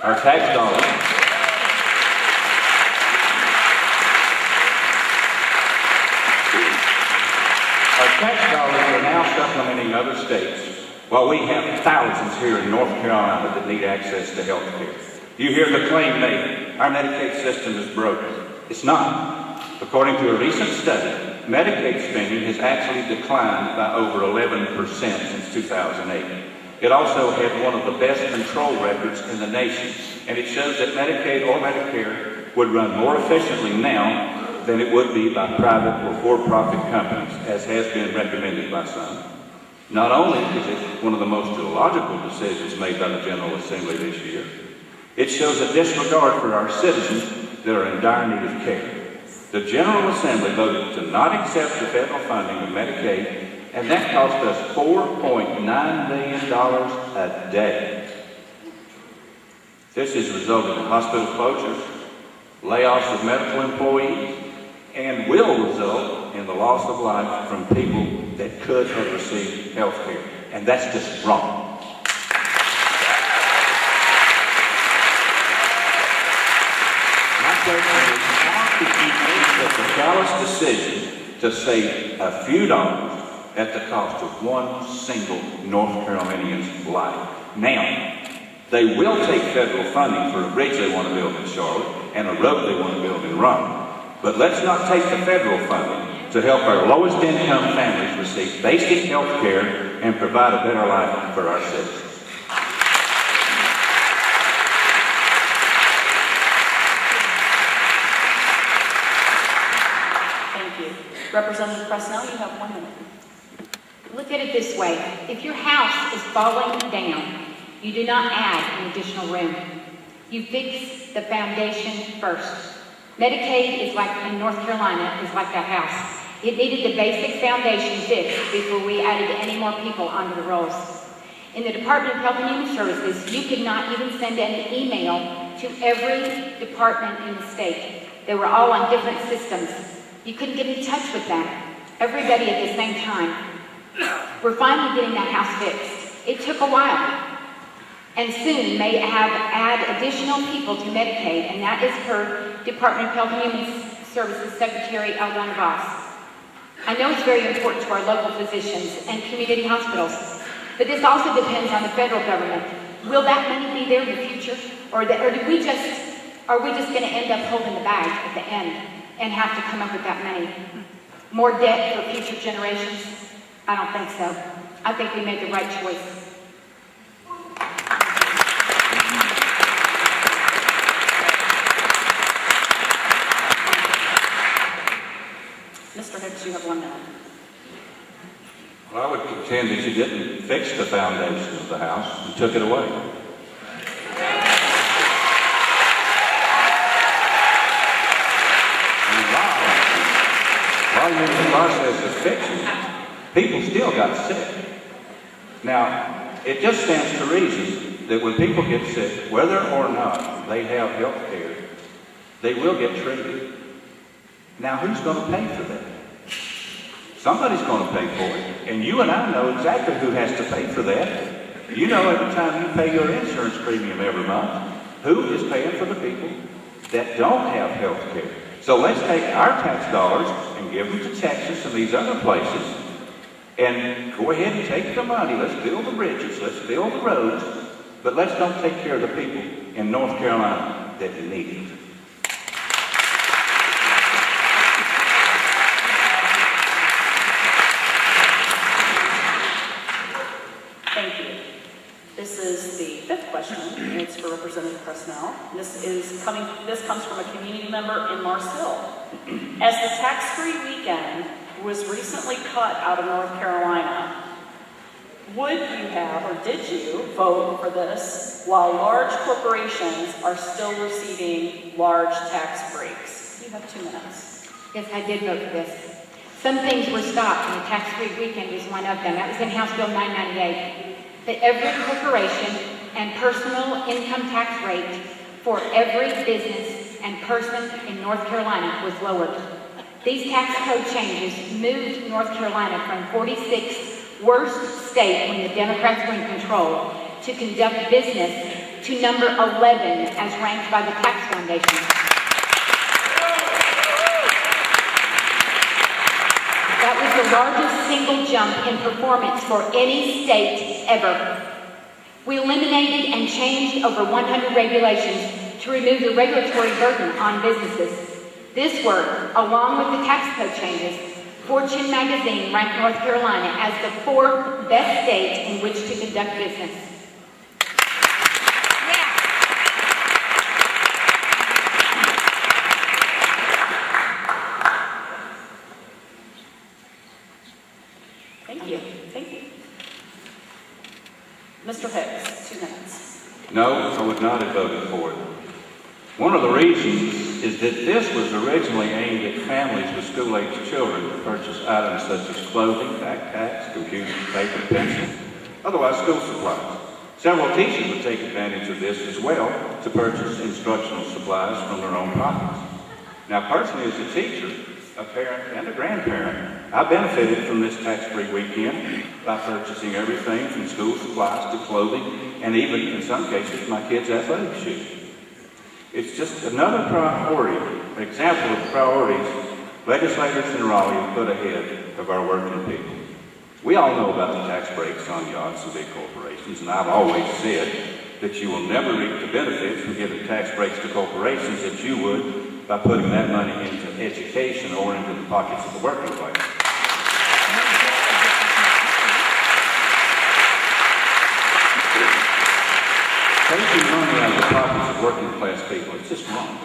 Our tax dollars are now supplementing other states, while we have thousands here in North Carolina that need access to health care. You hear the claim made, our Medicaid system is broken. It's not. According to a recent study, Medicaid spending has actually declined by over 11% since 2008. It also had one of the best control records in the nation, and it shows that Medicaid or Medicare would run more efficiently now than it would be by private or for-profit companies, as has been recommended by some. Not only is it one of the most illogical decisions made by the General Assembly this year, it shows a disregard for our citizens that are in dire need of care. The General Assembly voted to not accept the federal funding of Medicaid, and that cost us $4.9 million a day. This has resulted in hospital closures, layoffs of medical employees, and will result in the loss of life from people that could have received health care. And that's just wrong. My question is, how could you make such a callous decision to save a few dollars at the cost of one single North Carolinian's life? Now, they will take federal funding for a bridge they want to build in Charlotte and a road they want to build in Rome. But let's not take the federal funding to help our lowest income families receive basic health care and provide a better life for our citizens. Thank you. Representative Presnell, you have 1 minute. Look at it this way. If your house is falling down, you do not add an additional room. You fix the foundation first. Medicaid is like, in North Carolina, is like that house. It needed the basic foundation fixed before we added any more people onto the rolls. In the Department of Health and Human Services, you could not even send an email to every department in the state. They were all on different systems. You couldn't get in touch with them, everybody at the same time. We're finally getting that house fixed. It took a while. And soon may add additional people to Medicaid, and that is per Department of Health and Human Services Secretary Aldana Voss. I know it's very important to our local physicians and community hospitals, but this also depends on the federal government. Will that money be there in the future, or are we just going to end up holding the bag at the end and have to come up with that money? More debt for future generations? I don't think so. I think we made the right choice. Mr. Hicks, you have 1 minute. Well, I would contend that you didn't fix the foundation of the house and took it away. And while you're in the process of fixing it, people still got sick. Now, it just stands to reason that when people get sick, whether or not they have health care, they will get treated. Now, who's going to pay for that? Somebody's going to pay for it, and you and I know exactly who has to pay for that. You know every time you pay your insurance premium every month, who is paying for the people that don't have health care. So let's take our tax dollars and give them to Texas and these other places, and go ahead and take the money. Let's build the bridges, let's build the roads, but let's don't take care of the people in North Carolina that need it. Thank you. This is the 5th question, and it's for Representative Presnell. This comes from a community member in Marshall. As the tax-free weekend was recently cut out of North Carolina, would you have, or did you, vote for this while large corporations are still receiving large tax breaks? You have 2 minutes. Yes, I did vote for this. Some things were stopped, and the tax-free weekend was one of them. That was in House Bill 998. That every corporation and personal income tax rate for every business and person in North Carolina was lowered. These tax code changes moved North Carolina from 46th worst state when the Democrats were in control to conduct business to number 11 as ranked by the Tax Foundation. That was the largest single jump in performance for any state ever. We eliminated and changed over 100 regulations to remove the regulatory burden on businesses. This work, along with the tax code changes, Fortune magazine ranked North Carolina as the 4th best state in which to conduct business. Thank you. Thank you. Mr. Hicks, 2 minutes. No, I would not have voted for it. One of the reasons is that this was originally aimed at families with school-age children to purchase items such as clothing, backpacks, computers, paper, pencils, otherwise school supplies. Several teachers would take advantage of this as well to purchase instructional supplies from their own pockets. Now, personally, as a teacher, a parent, and a grandparent, I benefited from this tax-free weekend by purchasing everything from school supplies to clothing, and even, in some cases, my kids' athletic shoes. It's just another priority, an example of priorities legislators in Raleigh have put ahead of our working people. We all know about the tax breaks on yachts and big corporations, and I've always said that you will never reap the benefits from giving tax breaks to corporations that you would by putting that money into education or into the pockets of the working class. Taking money out of the pockets of working class people, it's just wrong.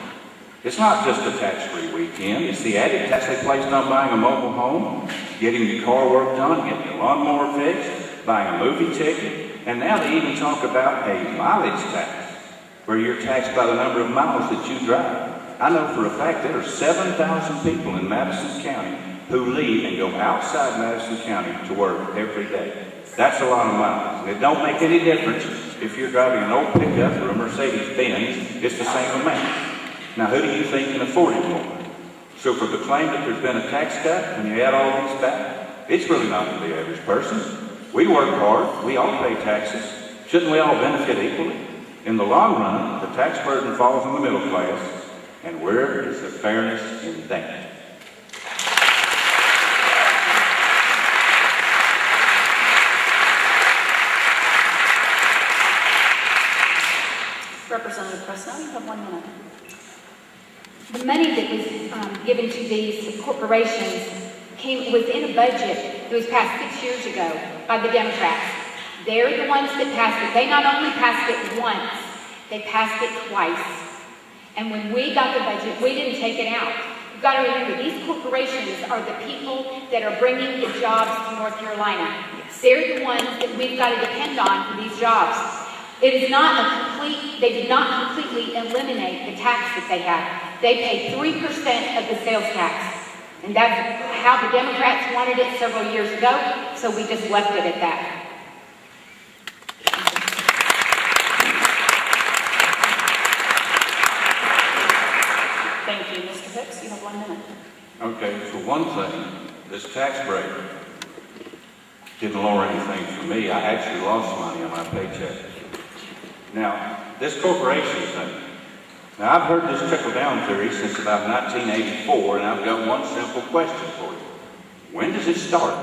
It's not just a tax-free weekend, it's the added tax they placed on buying a mobile home, getting your car worked on, getting your lawnmower fixed, buying a movie ticket, and now they even talk about a mileage tax, where you're taxed by the number of miles that you drive. I know for a fact there are 7,000 people in Madison County who leave and go outside Madison County to work every day. That's a lot of miles, and it don't make any difference if you're driving an old pickup or a Mercedes-Benz, it's the same amount. Now, who do you think can afford it more? So for the claim that there's been a tax cut, when you add all these back, it's really not for the average person. We work hard, we all pay taxes. Shouldn't we all benefit equally? In the long run, the tax burden falls on the middle class, and where is the fairness in that? Representative Presnell, you have 1 minute. The money that was given to these corporations was in a budget that was passed 6 years ago by the Democrats. They're the ones that passed it. They not only passed it once, they passed it twice. And when we got the budget, we didn't take it out. You've got to remember, these corporations are the people that are bringing the jobs to North Carolina. They're the ones that we've got to depend on for these jobs. It is not they did not completely eliminate the tax that they have. They pay 3% of the sales tax. And that's how the Democrats wanted it several years ago, so we just left it at that. Thank you. Mr. Hicks, you have 1 minute. Okay, for one thing, this tax break didn't lower anything for me. I actually lost money on my paycheck. Now, this corporation thing. Now, I've heard this trickle-down theory since about 1984, and I've got one simple question for you. When does it start?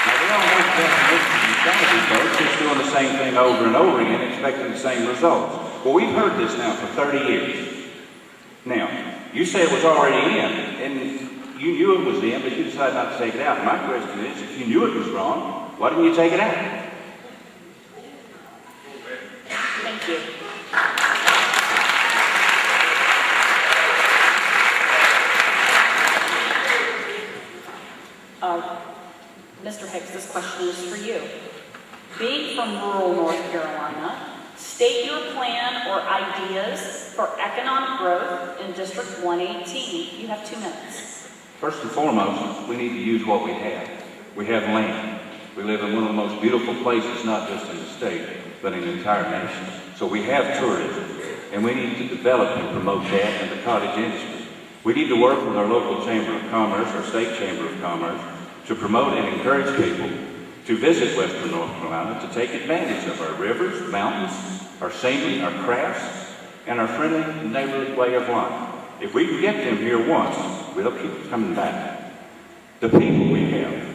Now, we all know the definition of insanity, folks. Just doing the same thing over and over again, expecting the same results. Well, we've heard this now for 30 years. Now, you say it was already in, and you knew it was in, but you decided not to take it out. My question is, if you knew it was wrong, why didn't you take it out? Thank you. Mr. Hicks, this question is for you. Being from rural North Carolina, state your plan or ideas for economic growth in District 118. You have 2 minutes. First and foremost, we need to use what we have. We have land. We live in one of the most beautiful places, not just in the state, but in the entire nation. So we have tourism, and we need to develop and promote that in the cottage industry. We need to work with our local Chamber of Commerce, our state Chamber of Commerce, to promote and encourage people to visit Western North Carolina to take advantage of our rivers, mountains, our scenery, our crafts, and our friendly neighborhood way of life. If we can get them here once, we'll keep coming back. The people we have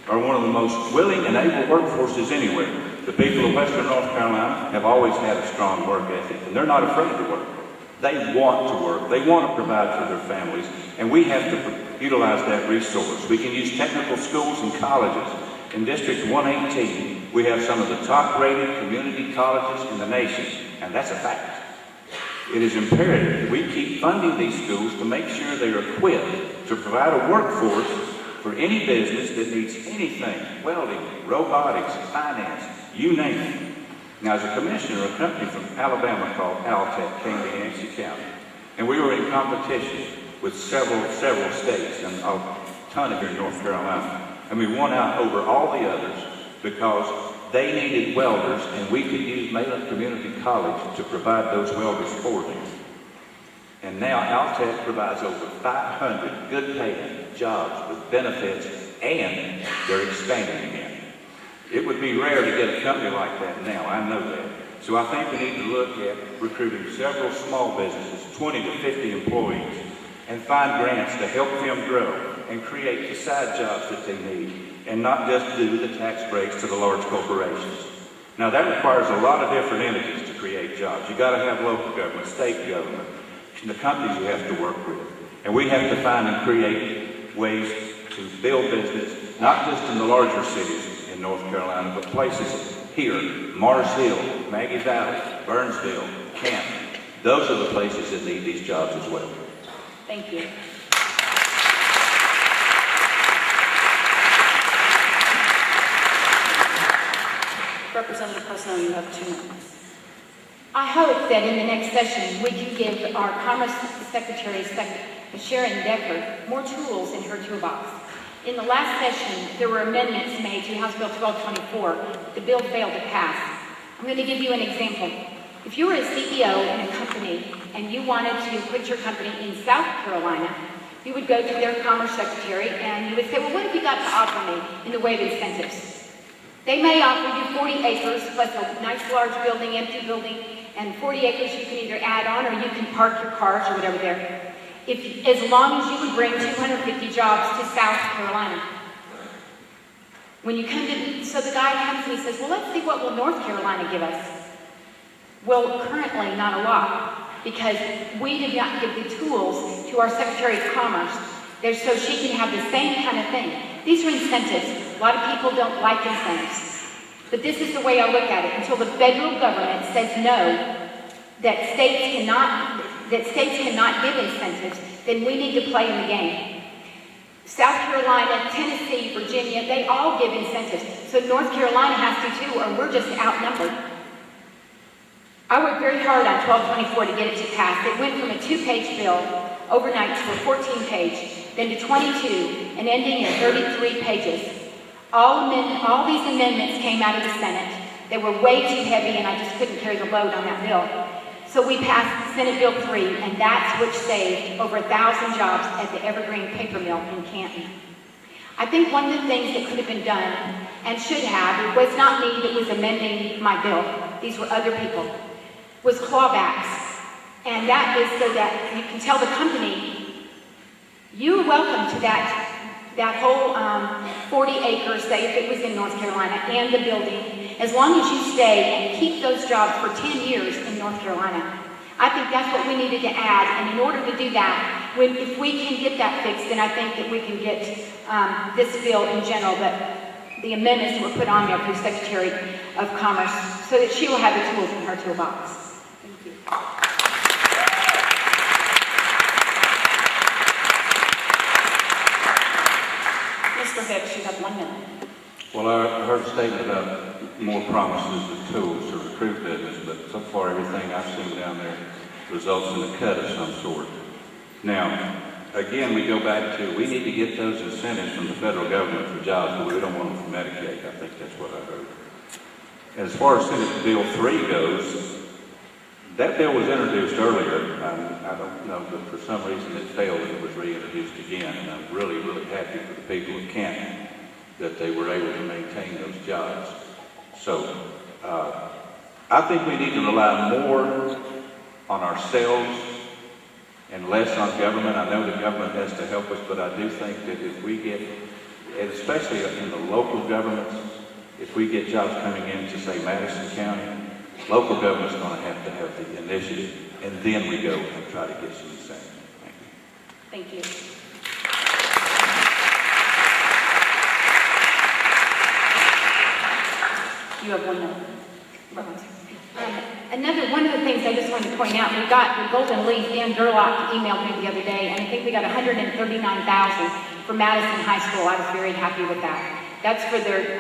are one of the most willing and able workforces anywhere. The people of Western North Carolina have always had a strong work ethic, and they're not afraid to work. They want to work. They want to provide for their families, and we have to utilize that resource. We can use technical schools and colleges. In District 118, we have some of the top-rated community colleges in the nation, and that's a fact. It is imperative that we keep funding these schools to make sure they are equipped to provide a workforce for any business that needs anything, welding, robotics, finance, you name it. Now, as a commissioner, a company from Alabama called Altech came to Yancey County, and we were in competition with several states and a ton of here in North Carolina, and we won out over all the others because they needed welders, and we could use Malin Community College to provide those welders for them. And now Altech provides over 500 good-paying jobs with benefits, and they're expanding again. It would be rare to get a company like that now, I know that. So I think we need to look at recruiting several small businesses, 20 to 50 employees, and find grants to help them grow and create the side jobs that they need, and not just do the tax breaks to the large corporations. Now that requires a lot of different entities to create jobs. You gotta have local government, state government, and the companies you have to work with. And we have to find and create ways to build business, not just in the larger cities in North Carolina, but places here, Mars Hill, Maggie Valley, Burnsville, Canton. Those are the places that need these jobs as well. Thank you. Representative Presnell, you have 2 minutes. I hope that in the next session, we can give our Commerce Secretary, Sharon Decker, more tools in her toolbox. In the last session, there were amendments made to House Bill 1224. The bill failed to pass. I'm going to give you an example. If you were a CEO in a company and you wanted to put your company in South Carolina, you would go to their Commerce Secretary and you would say, well, what have you got to offer me in the way of incentives? They may offer you 40 acres plus a nice large building, empty building, and 40 acres you can either add on or you can park your cars or whatever there. As long as you would bring 250 jobs to South Carolina. When you come to, so the guy comes and he says, well, let's see what will North Carolina give us. Well, currently not a lot, because we did not give the tools to our Secretary of Commerce so she can have the same kind of thing. These are incentives. A lot of people don't like incentives. But this is the way I look at it. Until the federal government says no, that states cannot give incentives, then we need to play in the game. South Carolina, Tennessee, Virginia, they all give incentives. So North Carolina has to too, or we're just outnumbered. I worked very hard on 1224 to get it to pass. It went from a 2-page bill overnight to a 14-page, then to 22, and ending in 33 pages. All these amendments came out of the Senate. They were way too heavy, and I just couldn't carry the load on that bill. So we passed Senate Bill 3, and that's which saved over 1,000 jobs at the Evergreen Paper Mill in Canton. I think one of the things that could have been done, and should have, it was not me that was amending my bill, these were other people, was clawbacks. And that is so that you can tell the company, you're welcome to that whole 40 acres, say if it was in North Carolina, and the building, as long as you stay and keep those jobs for 10 years in North Carolina. I think that's what we needed to add, and in order to do that, if we can get that fixed, then I think that we can get this bill in general, but the amendments were put on there for the Secretary of Commerce so that she will have the tools in her toolbox. Thank you. Mr. Hicks, you have 1 minute. Well, I heard a statement about more promises of tools to recruit business, but so far everything I've seen down there results in a cut of some sort. Now, again, we go back to, we need to get those incentives from the federal government for jobs, but we don't want them for Medicaid. I think that's what I heard. As far as Senate Bill 3 goes, that bill was introduced earlier. I don't know, but for some reason it failed and it was reintroduced again, and I'm really, really happy for the people of Canton. that they were able to maintain those jobs. So I think we need to rely more on ourselves and less on government. I know the government has to help us, but I do think that if we get, and especially in the local governments, if we get jobs coming into, say, Madison County, local government's going to have the initiative, and then we go and try to get some incentive. Thank you. You have 1 minute. Another one of the things I just wanted to point out, we got the Golden Leaf. Dan Durlock emailed me the other day, and I think we got $139,000 for Madison High School. I was very happy with that. That's for their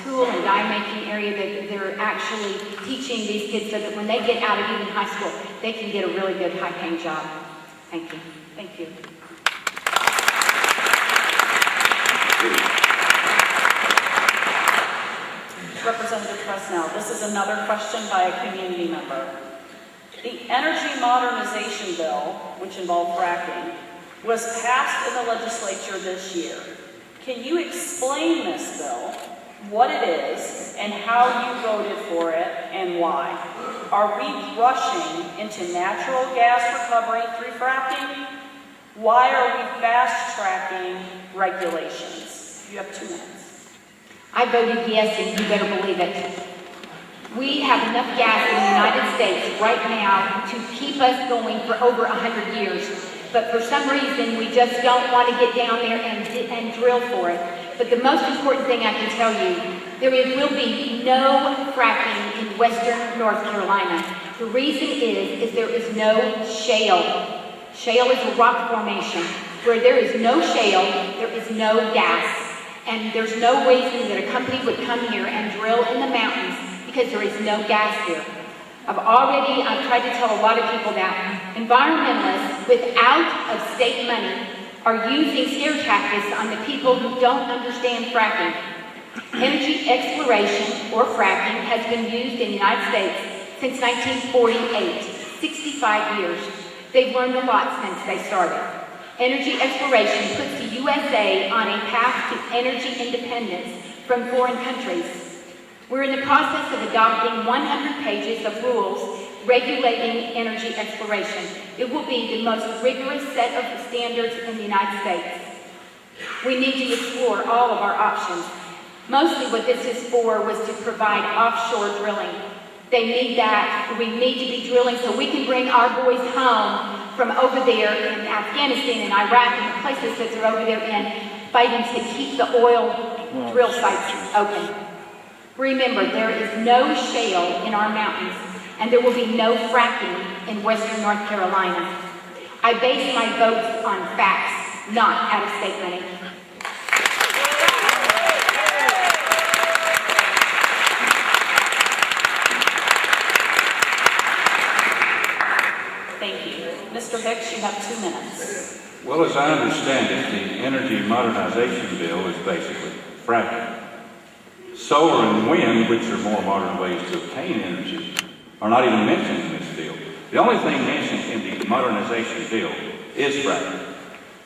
tool and die making area that they're actually teaching these kids so that when they get out of even high school, they can get a really good high paying job. Thank you. Thank you. Representative Presnell, this is another question by a community member. The energy modernization bill, which involved fracking, was passed in the legislature this year. Can you explain this bill, what it is, and how you voted for it, and why? Are we rushing into natural gas recovery through fracking? Why are we fast-tracking regulations? You have 2 minutes. I voted yes, and you better believe it. We have enough gas in the United States right now to keep us going for over 100 years. But for some reason, we just don't want to get down there and drill for it. But the most important thing I can tell you, there will be no fracking in western North Carolina. The reason is there is no shale. Shale is a rock formation. Where there is no shale, there is no gas. And there's no reason that a company would come here and drill in the mountains because there is no gas here. I've tried to tell a lot of people that environmentalists without of state money are using scare tactics on the people who don't understand fracking. Energy exploration, or fracking, has been used in the United States since 1948, 65 years. They've learned a lot since they started. Energy exploration puts the USA on a path to energy independence from foreign countries. We're in the process of adopting 100 pages of rules regulating energy exploration. It will be the most rigorous set of standards in the United States. We need to explore all of our options. Mostly what this is for was to provide offshore drilling. They need that. We need to be drilling so we can bring our boys home from over there in Afghanistan and Iraq and the places that they're over there in, fighting to keep the oil drill sites open. Remember, there is no shale in our mountains, and there will be no fracking in western North Carolina. I base my votes on facts, not out-of-state money. Thank you. Mr. Hicks, you have 2 minutes. Well, as I understand it, the energy modernization bill is basically fracking. Solar and wind, which are more modern ways to obtain energy, are not even mentioned in this bill. The only thing mentioned in the modernization bill is fracking.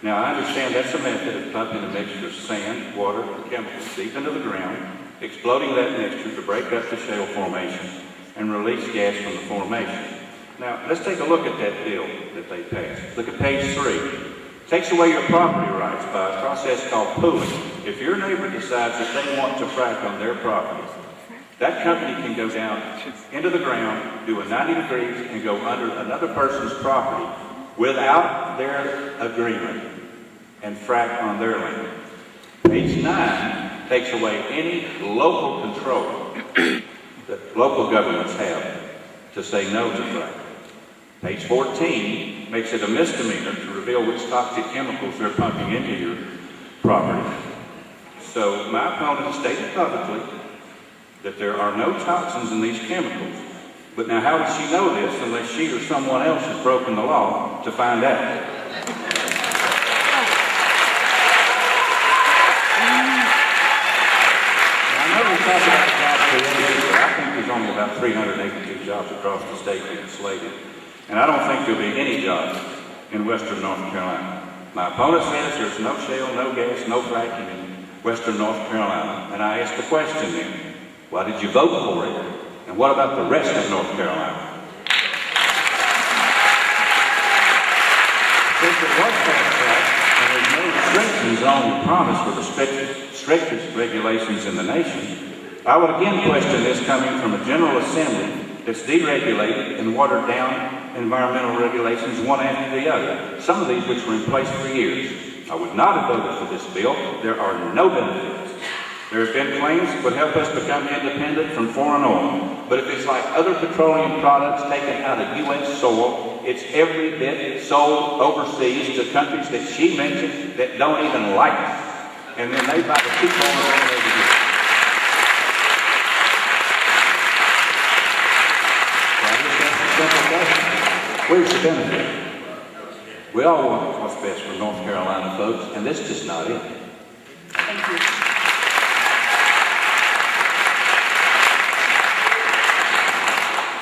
Now, I understand that's a method of pumping a mixture of sand, water, and chemicals deep into the ground, exploding that mixture to break up the shale formation and release gas from the formation. Now, let's take a look at that bill that they passed. Look at page 3. It takes away your property rights by a process called pooling. If your neighbor decides that they want to frack on their property, that company can go down into the ground, do a 90 degrees, and go under another person's property without their agreement and frack on their land. Page 9 takes away any local control that local governments have to say no to fracking. Page 14 makes it a misdemeanor to reveal which toxic chemicals they're pumping into your property. So my opponent stated publicly that there are no toxins in these chemicals. But now how does she know this unless she or someone else has broken the law to find out? Now, I know we talk about the job creation, but I think there's only about 382 jobs across the state being slated. And I don't think there'll be any jobs in western North Carolina. My opponent says there's no shale, no gas, no fracking in western North Carolina. And I asked the question then, why did you vote for it? And what about the rest of North Carolina? If it was fast track, and there's no restrictions on the promise with the strictest regulations in the nation, I would again question this coming from a General Assembly that's deregulated and watered down environmental regulations one after the other, some of these which were in place for years. I would not have voted for this bill. There are no benefits. There have been claims that would help us become independent from foreign oil. But if it's like other petroleum products taken out of U.S. soil, it's every bit sold overseas to countries that she mentioned that don't even like us. And then they buy the cheap oil over here. So I just ask a simple question. Where's the benefit? We all want what's best for North Carolina folks, and this is just not it. Thank you.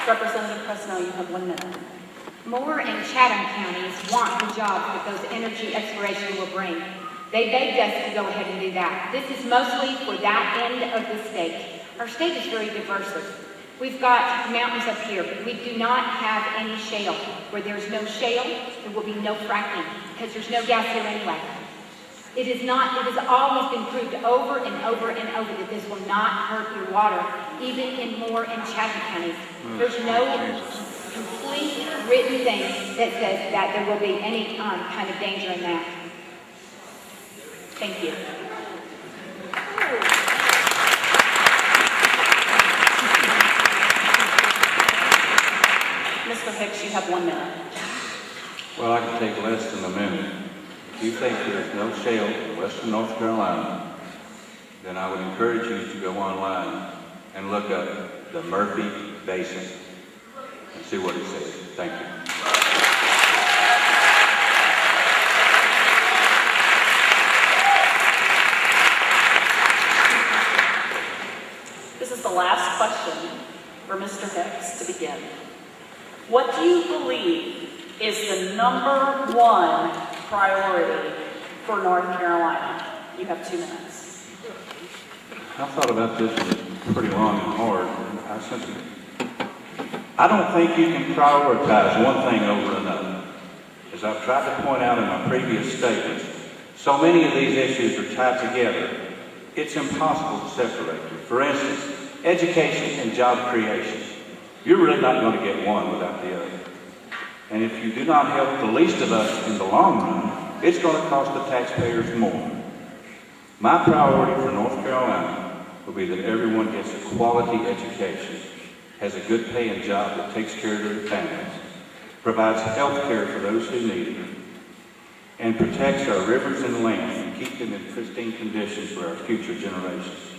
Representative Presnell, you have 1 minute. Moore and Chatham counties want the jobs that those energy exploration will bring. They begged us to go ahead and do that. This is mostly for that end of the state. Our state is very diverse. We've got mountains up here. We do not have any shale. Where there's no shale, there will be no fracking because there's no gas there anyway. It has always been proved over and over and over that this will not hurt your water, even in Moore and Chatham counties. There's no complete written thing that says that there will be any kind of danger in that. Thank you. Mr. Hicks, you have 1 minute. Well, I can take less than a minute. If you think there's no shale in western North Carolina, then I would encourage you to go online and look up the Murphy Basin and see what it says. Thank you. This is the last question for Mr. Hicks to begin. What do you believe is the #1 priority for North Carolina? You have 2 minutes. I thought about this pretty long and hard. I don't think you can prioritize one thing over another. As I've tried to point out in my previous statements, so many of these issues are tied together, it's impossible to separate them. For instance, education and job creation. You're really not going to get one without the other. And if you do not help the least of us in the long run, it's going to cost the taxpayers more. My priority for North Carolina will be that everyone gets a quality education, has a good paying job that takes care of their families, provides health care for those who need it, and protects our rivers and land and keep them in pristine conditions for our future generations.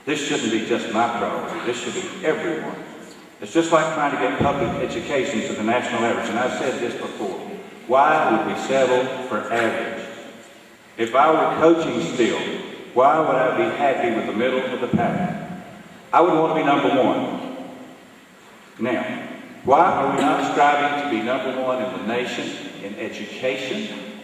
This shouldn't be just my priority. This should be everyone. It's just like trying to get public education to the national average. And I've said this before. Why would we settle for average? If I were coaching still, why would I be happy with the middle of the pack? I would want to be #1. Now, why are we not striving to be #1 in the nation in education,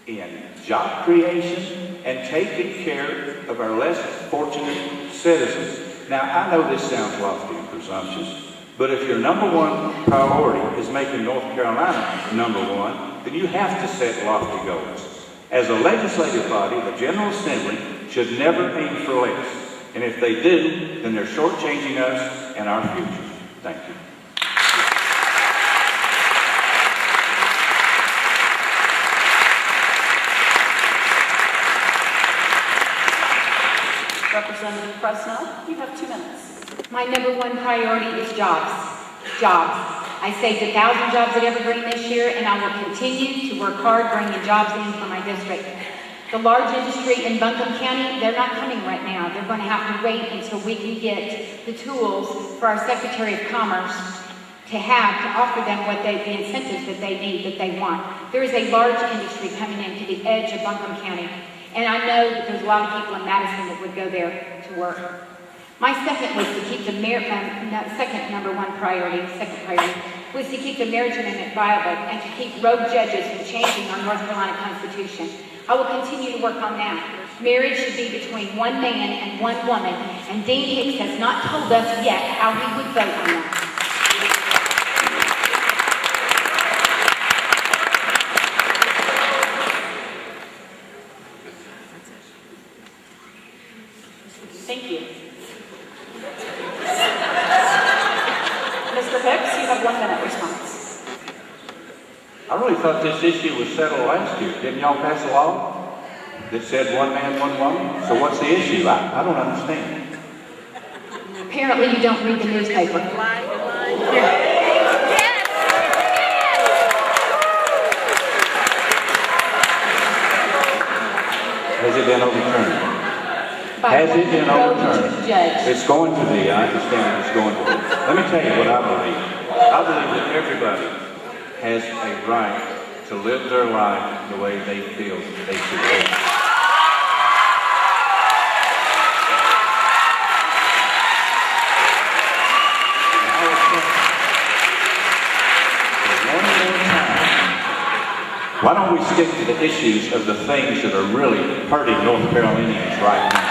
in job creation, and taking care of our less fortunate citizens? Now, I know this sounds lofty and presumptuous, but if your #1 priority is making North Carolina #1, then you have to set lofty goals. As a legislative body, the General Assembly should never aim for less. And if they do, then they're shortchanging us and our future. Thank you. Representative Presnell, you have 2 minutes. My #1 priority is jobs. Jobs. I saved 1,000 jobs at Evergreen this year, and I will continue to work hard bringing jobs in for my district. The large industry in Buncombe County, they're not coming right now. They're going to have to wait until we can get the tools for our Secretary of Commerce to offer them the incentives that they need, that they want. There is a large industry coming into the edge of Buncombe County, and I know that there's a lot of people in Madison that would go there to work. My second was to keep the second priority was to keep the marriage amendment viable and to keep rogue judges from changing our North Carolina Constitution. I will continue to work on that. Marriage should be between one man and one woman, and Dean Hicks has not told us yet how he would vote on that. Thank you. Mr. Hicks, you have 1 minute response. I really thought this issue was settled last year. Didn't y'all pass a law that said one man, one woman? So what's the issue? I don't understand. Apparently you don't read the newspaper. Has it been overturned? Has it been overturned? It's going to be. I understand it's going to be. Let me tell you what I believe. I believe that everybody has a right to live their life the way they feel they should live. And I would say, for one more time, why don't we stick to the issues of the things that are really hurting North Carolinians right now?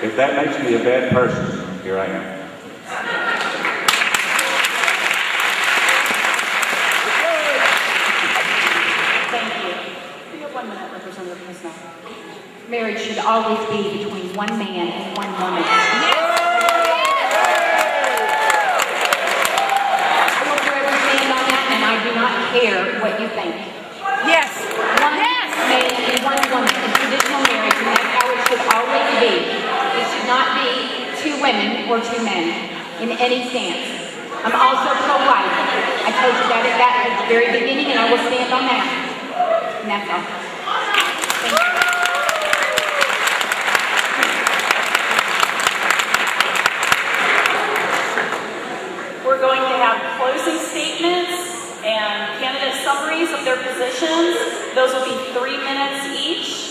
If that makes me a bad person, here I am. Thank you. You have 1 minute, Representative Presnell. Marriage should always be between one man and one woman. I will forever stand on that, and I do not care what you think. Yes. One man and one woman in traditional marriage, and that's how it should always be. It should not be two women or two men in any stance. I'm also pro-life. I told you that at the very beginning, and I will stand on that. And that's all. Thank you. We're going to have closing statements and candidate summaries of their positions. Those will be 3 minutes each.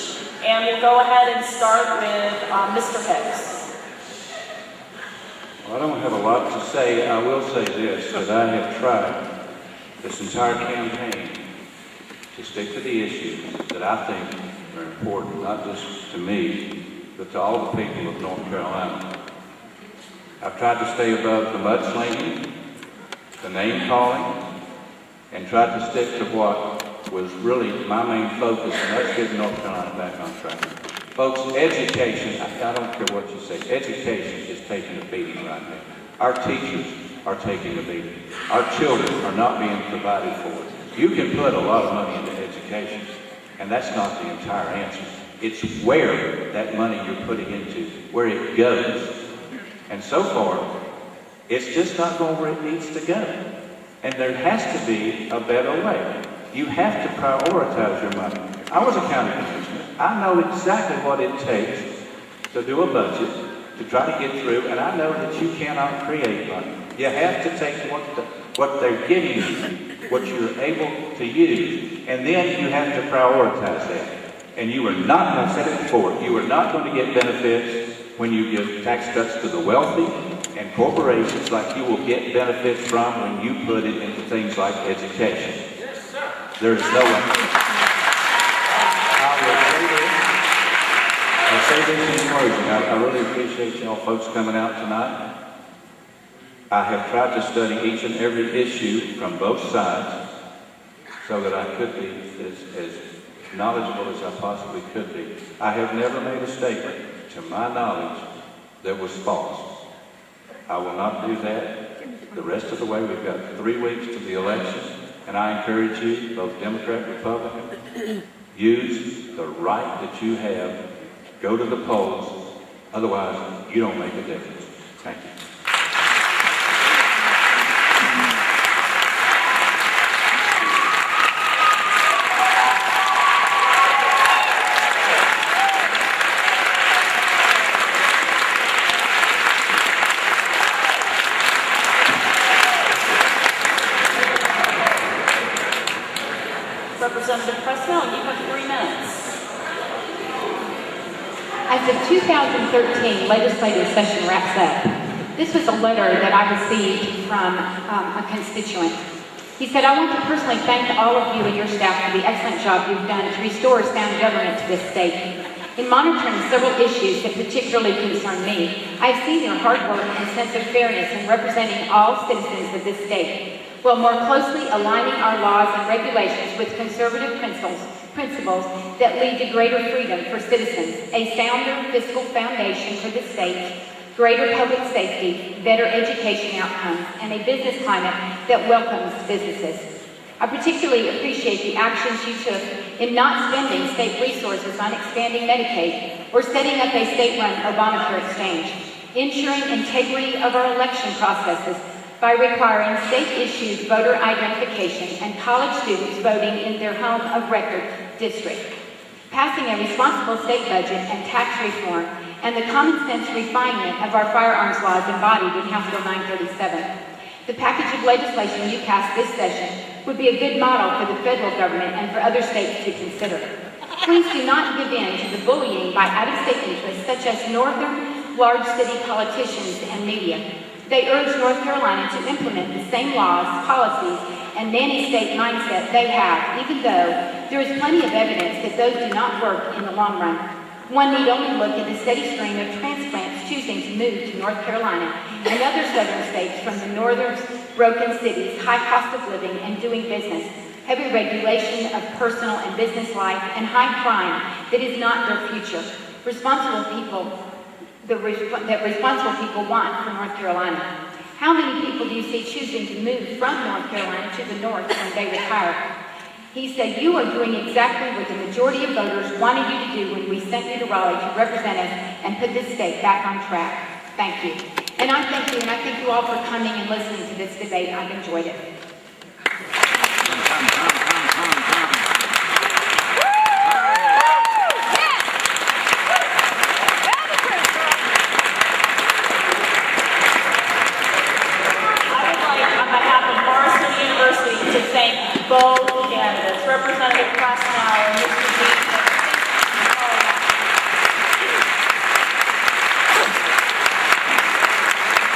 And we'll go ahead and start with Mr. Hicks. Well, I don't have a lot to say. I will say this, that I have tried this entire campaign to stick to the issues that I think are important, not just to me, but to all the people of North Carolina. I've tried to stay above the mudslinging, the name calling, and tried to stick to what was really my main focus, and that's getting North Carolina back on track. Folks, education, I don't care what you say, education is taking a beating right now. Our teachers are taking a beating. Our children are not being provided for. You can put a lot of money into education, and that's not the entire answer. It's where that money you're putting into, where it goes. And so far, it's just not going where it needs to go. And there has to be a better way. You have to prioritize your money. I was a county commissioner. I know exactly what it takes to do a budget, to try to get through, and I know that you cannot create money. You have to take what they're giving you, what you're able to use, and then you have to prioritize that. And you are not, and I said it before, you are not going to get benefits when you give tax cuts to the wealthy and corporations like you will get benefits from when you put it into things like education. There is no way. I'll say this in closing. I really appreciate y'all folks coming out tonight. I have tried to study each and every issue from both sides so that I could be as knowledgeable as I possibly could be. I have never made a statement, to my knowledge, that was false. I will not do that the rest of the way. We've got 3 weeks to the election. And I encourage you, both Democrat, Republican, use the right that you have. Go to the polls. Otherwise, you don't make a difference. Thank you. Representative Presnell, you have 3 minutes. As the 2013 legislative session wraps up, This was a letter that I received from a constituent. He said, I want to personally thank all of you and your staff for the excellent job you've done to restore sound government to this state. In monitoring several issues that particularly concern me, I have seen your hard work and sense of fairness in representing all citizens of this state, while more closely aligning our laws and regulations with conservative principles that lead to greater freedom for citizens, a sounder fiscal foundation for the state, greater public safety, better education outcomes, and a business climate that welcomes businesses. I particularly appreciate the actions you took in not spending state resources on expanding Medicaid or setting up a state-run Obamacare exchange, ensuring integrity of our election processes by requiring state-issued voter identification and college students voting in their home of record district, passing a responsible state budget and tax reform, and the common sense refinement of our firearms laws embodied in House Bill 937. The package of legislation you passed this session would be a good model for the federal government and for other states to consider. Please do not give in to the bullying by out-of-state interests such as northern large city politicians and media. They urge North Carolina to implement the same laws, policies, and nanny-state mindset they have, even though there is plenty of evidence that those do not work in the long run. One need only look at the steady stream of transplants choosing to move to North Carolina and other southern states from the northern broken cities, high cost of living and doing business, heavy regulation of personal and business life, and high crime that is not their future. Responsible people want for North Carolina. How many people do you see choosing to move from North Carolina to the north when they retire? He said, you are doing exactly what the majority of voters wanted you to do when we sent you to Raleigh to represent us and put this state back on track. Thank you. And I thank you, and I thank you all for coming and listening to this debate. I've enjoyed it. To thank both candidates, Representative Presnell and Mr.